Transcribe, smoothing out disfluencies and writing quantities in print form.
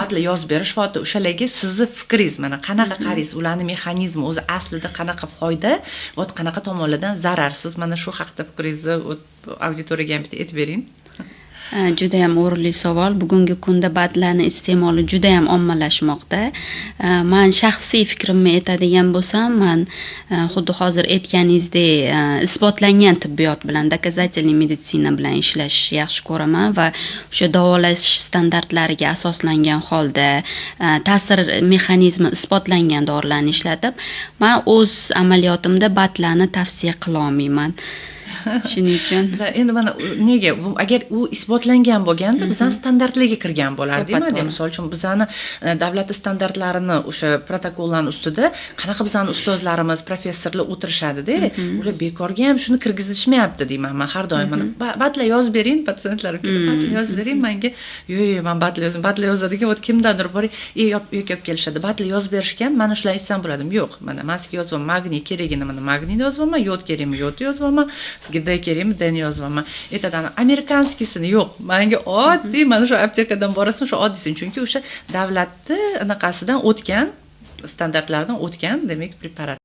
batli yozib berish va o'shalarga sizni fikringiz mana qanaqa qaraysiz, ularning mexanizmi o'zi aslida qanaqa foyda va qanaqa tomonlardan zarar. Siz mana shu haqda fikringizni auditoriyaga ham bitta aytib bering. Juda ham o'rinli savol. Bugungi kunda batlarning iste'moli juda ham ommalashmoqda. Men shaxsiy fikrimni aytadigan bo'lsam, men xuddi hozir aytganingizdek isbotlangan tibbiyot bilan, доказательный meditsina bilan ishlash yaxshi ko'raman va o'sha davolash standartlariga asoslangan holda ta'sir mexanizmi isbotlangan dorilarni ishlatib, men o'z amaliyotimda batlarni tavsiya qila olmayman. Shuning uchun endi mana nega agar u isbotlangan bo'lganda bizning standartlarga kirgan bo'lardi-ku. Misol uchun bizani davlat standartlarini o'sha protokollarning ustida qanaqa bizning ustozlarimiz, professorlar o'tirishadi-da, ular bekorga ham shuni kirgizishmayapti deyman. Men har doim mana batla yozib bering, patsientlarga batla yozib bering menga. Yo'q, men batla yozadigan o't kimdandir bor, yo'q kelishadi. Batla yozib berishgan, mana shular aytsam bo'ladi. Yo'q, mana maska yozyapman, magniy kerakini mana magniy yozyapman, yod kerakmi yod yozyapman. Sizga D kerakmi D yozyapman. Aytadi, amerikanskisini yo'q. Menga oddiy mana shu aptekadan borasan, shu oddiysin, chunki o'sha davlatning anaqasidan o'tgan, standartlardan o'tgan, demak preparat.